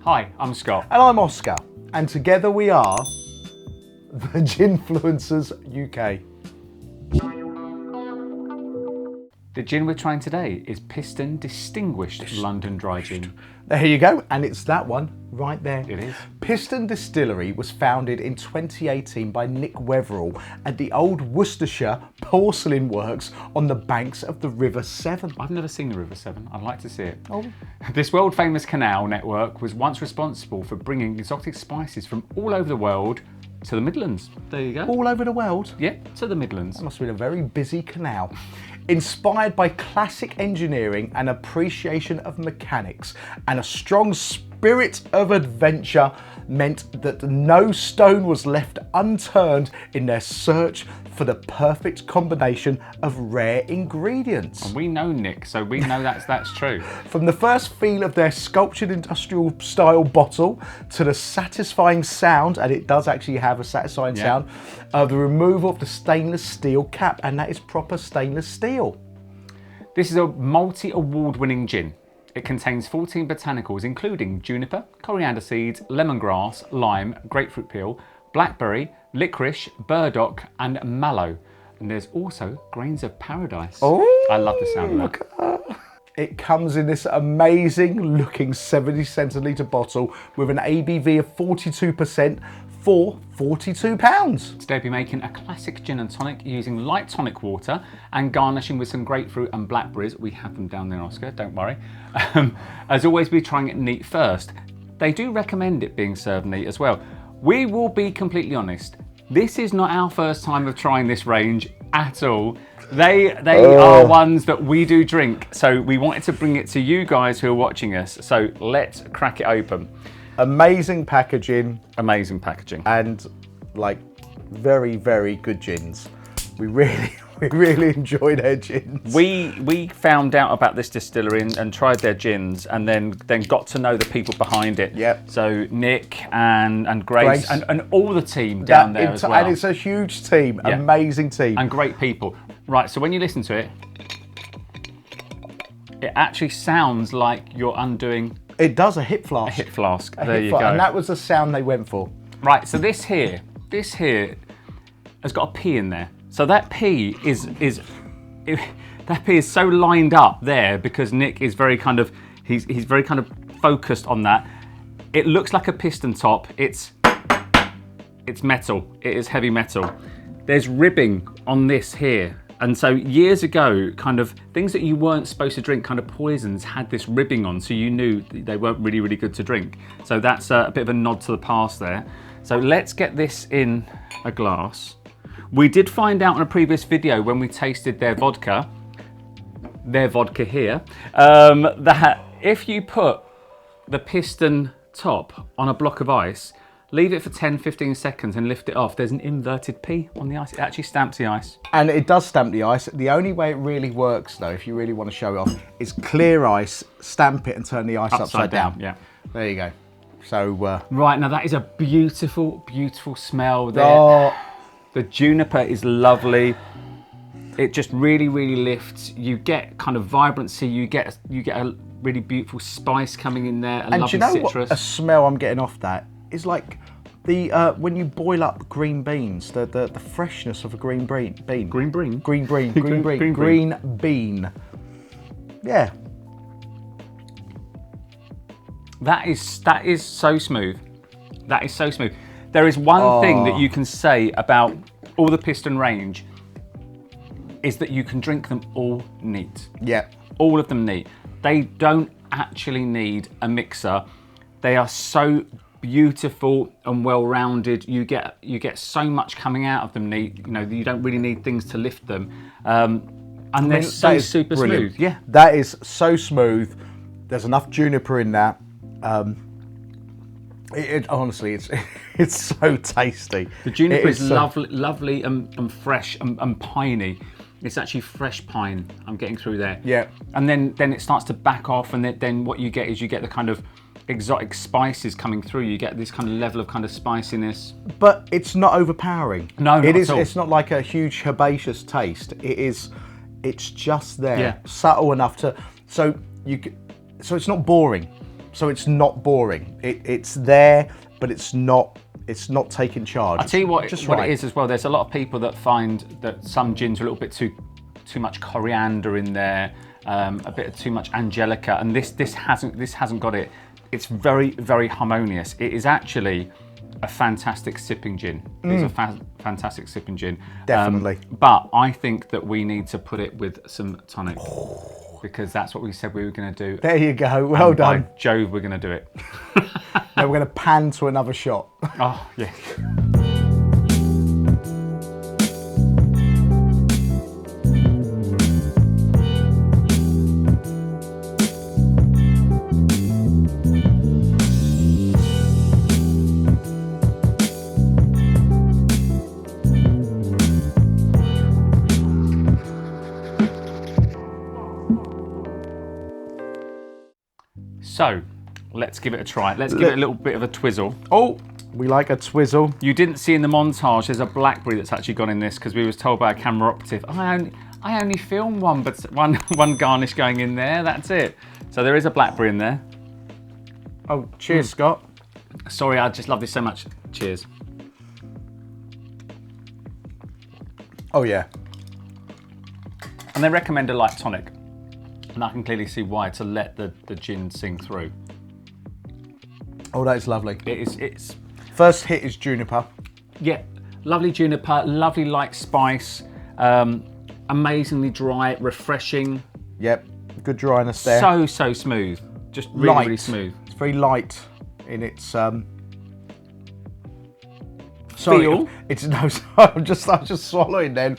Hi, I'm Scott. And I'm Oscar. And together we are the Ginfluencers UK. The gin we're trying today is Piston Distinguished London Dry Gin. There you go, and it's that one right there. It is. Piston Distillery was founded in 2018 by Nick Wetherall at the old Worcestershire porcelain works on the banks of the River Severn. I've never seen the River Severn. I'd like to see it. Oh. This world-famous canal network was once responsible for bringing exotic spices from all over the world to the Midlands. There you go. All over the world? Yeah, to the Midlands. That must have been a very busy canal. Inspired by classic engineering and appreciation of mechanics, and a strong spirit of adventure meant that no stone was left unturned in their search for the perfect combination of rare ingredients. And we know Nick, so we know that's true. From the first feel of their sculptured industrial style bottle to the satisfying sound, and it does actually have a satisfying sound, of the removal of the stainless steel cap, and that is proper stainless steel. This is a multi-award-winning gin. It contains 14 botanicals, including juniper, coriander seeds, lemongrass, lime, grapefruit peel, blackberry, licorice, burdock, and mallow. And there's also grains of paradise. Oh, I love the sound of that. It comes in this amazing looking 70 centilitre bottle with an ABV of 42% for £42. Today we'll be making a classic gin and tonic using light tonic water and garnishing with some grapefruit and blackberries. We have them down there, Oscar, don't worry. As always, we're trying it neat first. They do recommend it being served neat as well. We will be completely honest, this is not our first time of trying this range at all. They are ones that we do drink, so we wanted to bring it to you guys who are watching us. So let's crack it open. Amazing packaging. Amazing packaging. And like very, very good gins. We really enjoy their gins. We found out about this distillery and tried their gins, and then got to know the people behind it. Yep. So Nick and Grace. And all the team down there as well. And it's a huge team, amazing team. And great people. Right, so when you listen to it, it actually sounds like you're undoing... It does, a hip flask. A hip flask, there you go. And that was the sound they went for. Right, so this here has got a P in there. So that P is so lined up there because Nick is very kind of, he's very kind of focused on that. It looks like a piston top. It's metal. It is heavy metal. There's ribbing on this here. And so years ago, kind of things that you weren't supposed to drink, kind of poisons, had this ribbing on, so you knew they weren't really, really good to drink. So that's a bit of a nod to the past there. So let's get this in a glass. We did find out in a previous video when we tasted their vodka here, that if you put the piston top on a block of ice, leave it for 10-15 seconds and lift it off, there's an inverted P on the ice. It actually stamps the ice. And it does stamp the ice. The only way it really works though, if you really want to show it off, is clear ice, stamp it and turn the ice upside down. Yeah. There you go. So right, now that is a beautiful, beautiful smell there. The juniper is lovely. It just really, really lifts. You get kind of vibrancy, you get a really beautiful spice coming in there, a lovely citrus. What a smell I'm getting off that is like the when you boil up green beans, the freshness of a green bean. Green bean. Yeah. That is so smooth. That is so smooth. There is one thing that you can say about all the Piston range is that you can drink them all neat. Yeah. All of them neat. They don't actually need a mixer. They are so beautiful and well-rounded. You get so much coming out of them neat. You know, you don't really need things to lift them. And they're so super smooth. Yeah, that is so smooth. There's enough juniper in that. Honestly, it's so tasty. The juniper is lovely and fresh and piney. It's actually fresh pine I'm getting through there. Yeah. And then it starts to back off, and then what you get is you get the kind of exotic spices coming through. You get this kind of level of kind of spiciness. But it's not overpowering. No, not at all. It's not like a huge herbaceous taste. It's just there, Yeah. subtle enough to so it's not boring. So it's not boring. It's there, but it's not taking charge. I'll tell you what, just what right. it is as well. There's a lot of people that find that some gins are a little bit too much coriander in there, a bit of too much angelica, and this hasn't got it. It's very, very harmonious. It is actually a fantastic sipping gin. It's a fantastic sipping gin. Definitely. But I think that we need to put it with some tonic because that's what we said we were going to do. There you go. Well done. By Jove, we're going to do it. Now we're going to pan to another shot. Oh, yeah. So, let's give it a try. Let's give it a little bit of a twizzle. Oh, we like a twizzle. You didn't see in the montage, there's a blackberry that's actually gone in this because we was told by a camera operative, I only filmed one, but one garnish going in there, that's it. So there is a blackberry in there. Oh, cheers, Scott. Sorry, I just love this so much. Cheers. Oh, yeah. And they recommend a light tonic. And I can clearly see why, to let the gin sing through. Oh, that is lovely. It's First hit is juniper. yeah, lovely juniper, lovely light spice, amazingly dry, refreshing. Yep, good dryness there. So smooth, just really, light. really smooth. It's very light in its Feel? It's no. I'm just swallowing. Then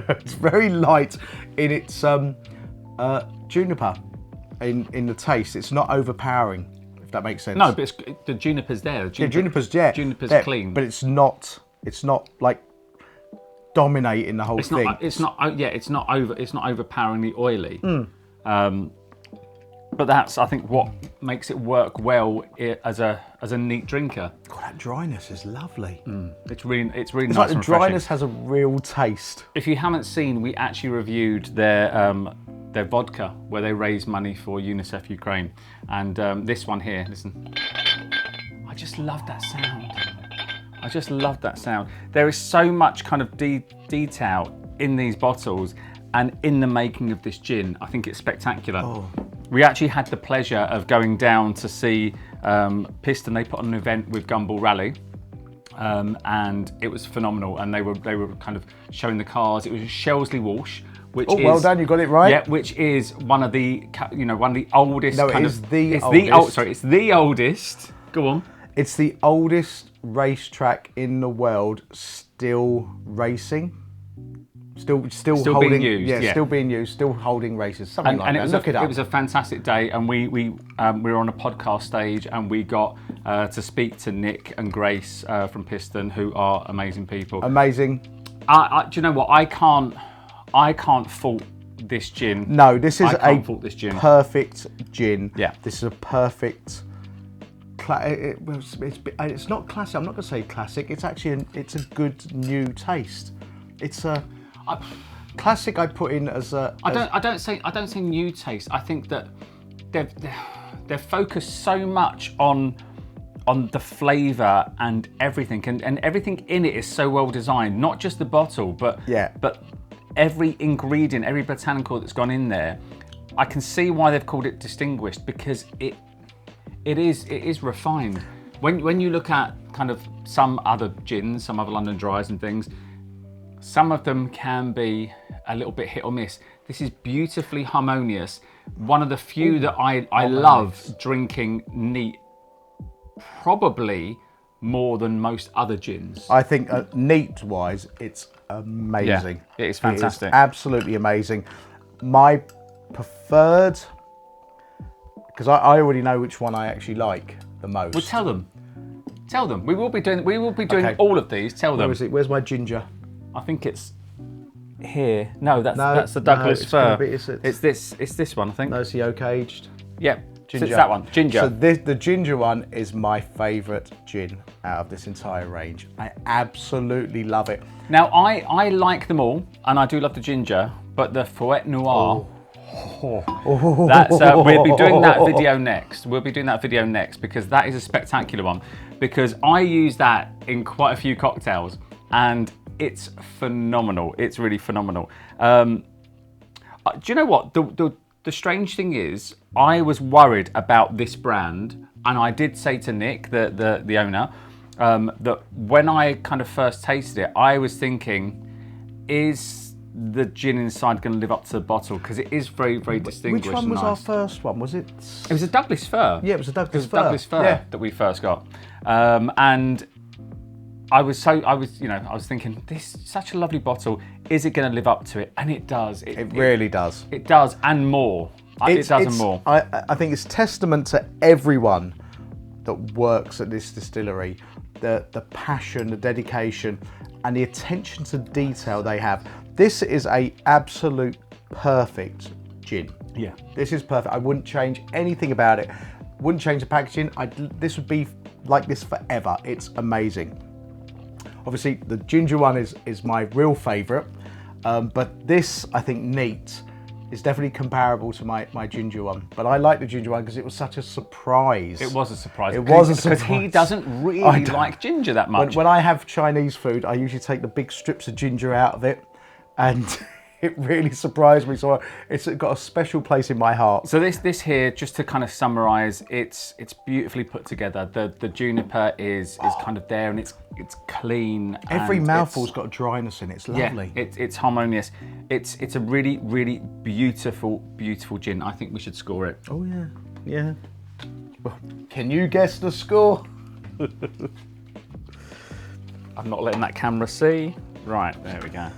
it's very light in its juniper. In the taste, it's not overpowering. If that makes sense. No, but the juniper's there. Juniper's Juniper's there, clean, but it's not like dominating the whole thing. It's not overpoweringly oily. But that's, I think, what makes it work well as a neat drinker. God, that dryness is lovely. It's really It's nice like the and dryness refreshing. has a real taste. If you haven't seen, we actually reviewed their vodka where they raise money for UNICEF Ukraine, and this one here. Listen, I just love that sound. I just love that sound. There is so much kind of detail in these bottles and in the making of this gin. I think it's spectacular. Oh. We actually had the pleasure of going down to see Piston. They put on an event with Gumball Rally. And it was phenomenal, and they were kind of showing the cars. It was Shelsley Walsh, which is, well done, you got it right. Yeah, which is one of the oldest. No, kind it is of, the it's oldest. It's the oldest. Go on. It's the oldest racetrack in the world still racing. Still holding, being used. Yeah, still being used, still holding races, something like that. Look it up. It was a fantastic day, and we were on a podcast stage, and we got to speak to Nick and Grace from Piston, who are amazing people. Amazing. Do you know what? I can't fault this gin. No, this is I can't fault this gin. Perfect gin. Yeah. This is a perfect. It's not classic. I'm not going to say classic. It's actually it's a good new taste. It's a classic. I put in as a. I don't say new taste. I think that they're focused so much on the flavour and everything, and everything in it is so well designed. Not just the bottle, but every ingredient, every botanical that's gone in there. I can see why they've called it distinguished, because it is refined. When you look at kind of some other gins, some other London Dries and things, some of them can be a little bit hit or miss. This is beautifully harmonious. One of the few that I love drinking neat, probably more than most other gins. I think neat-wise, it's amazing. Yeah, it is fantastic. It is absolutely amazing. My preferred, because I already know which one I actually like the most. Well, tell them. Tell them. We will be doing Okay. all of these. Tell them. Where is it? Where's my ginger? I think it's here. No, that's the Douglas fir. It's this one, I think. No, it's the oak aged. Yeah, Ginger. it's that one. Ginger. So the ginger one is my favourite gin out of this entire range. I absolutely love it. Now, I like them all, and I do love the ginger, but the Fouet Noir That's we'll be doing that video next. We'll be doing that video next because that is a spectacular one. Because I use that in quite a few cocktails, and it's phenomenal. It's really phenomenal. Do you know what? The strange thing is, I was worried about this brand, and I did say to Nick, the owner, that when I kind of first tasted it, I was thinking, is the gin inside going to live up to the bottle? Because it is very, very distinguished. Which one was and our nice. first one? Was it? It was a Douglas fir. Yeah, it was a Douglas fir. Douglas fir that we first got, and I was thinking, this is such a lovely bottle. Is it going to live up to it? And it does. It really does. It does, and more. It does and more. I think it's testament to everyone that works at this distillery, the passion, the dedication, and the attention to detail they have. This is a absolute perfect gin. Yeah. This is perfect. I wouldn't change anything about it. Wouldn't change the packaging. This would be like this forever. It's amazing. Obviously, the ginger one is my real favourite, but this, I think, neat is definitely comparable to my ginger one. But I like the ginger one because it was such a surprise. It was a surprise. It was a surprise. Because he doesn't really like ginger that much. When I have Chinese food, I usually take the big strips of ginger out of it, and it really surprised me. So it's got a special place in my heart. So this here, just to kind of summarise, it's beautifully put together. The juniper is kind of there, and it's clean. Every mouthful's got a dryness in it. It's lovely. Yeah, it's harmonious. It's a really, really beautiful gin. I think we should score it. Oh yeah, yeah. Well, can you guess the score? I'm not letting that camera see. Right, there we go.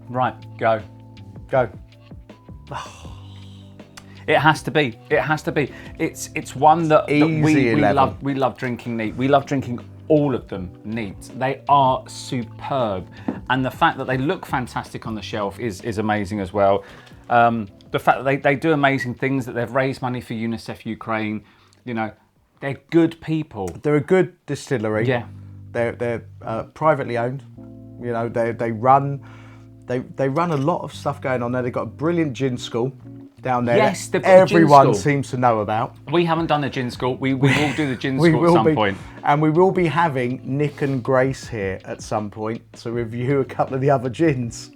Right, go. Go. It has to be. It has to be. It's one that we love drinking neat. We love drinking all of them neat. They are superb, and the fact that they look fantastic on the shelf is amazing as well. The fact that they do amazing things, that they've raised money for UNICEF Ukraine. You know, they're good people. They're a good distillery. Yeah. They're privately owned. You know, they run a lot of stuff going on there. They've got a brilliant gin school down there. Yes, that they've got a gin everyone school. seems to know about. We haven't done a gin school. We will do the gin school at some point. And we will be having Nick and Grace here at some point to review a couple of the other gins.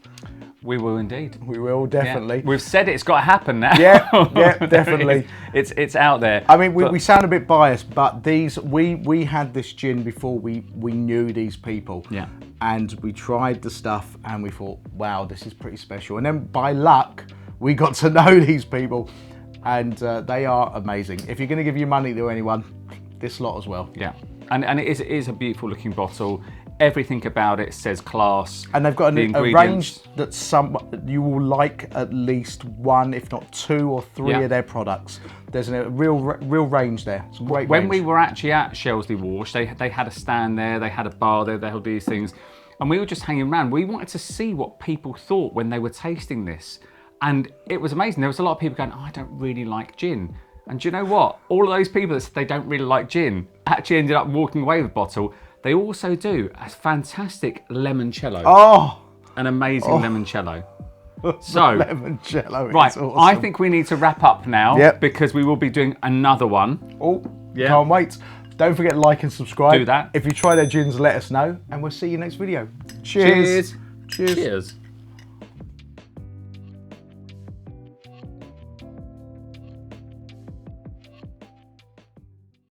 We will indeed. We will, definitely. Yeah. We've said it's got to happen now. Yeah, definitely. It's out there. I mean, we sound a bit biased, but we had this gin before we knew these people. Yeah. And we tried the stuff and we thought, wow, this is pretty special. And then by luck, we got to know these people, and they are amazing. If you're going to give your money to anyone, this lot as well. Yeah. And it is a beautiful looking bottle. Everything about it says class. And they've got a range that you will like at least one, if not two or three of their products. There's a real range there. It's a great When range. we we were actually at Shelsley Wash, they had a stand there, they had a bar there, they had these things. And we were just hanging around. We wanted to see what people thought when they were tasting this. And it was amazing. There was a lot of people going, oh, I don't really like gin. And do you know what? All of those people that said they don't really like gin actually ended up walking away with a bottle. They also do a fantastic limoncello. Oh! An amazing limoncello. So, limoncello. right, Awesome. I think we need to wrap up now. Yep. Because we will be doing another one. Oh, can't wait. Don't forget to like and subscribe. Do that. If you try their gins, let us know, and we'll see you next video. Cheers. Cheers.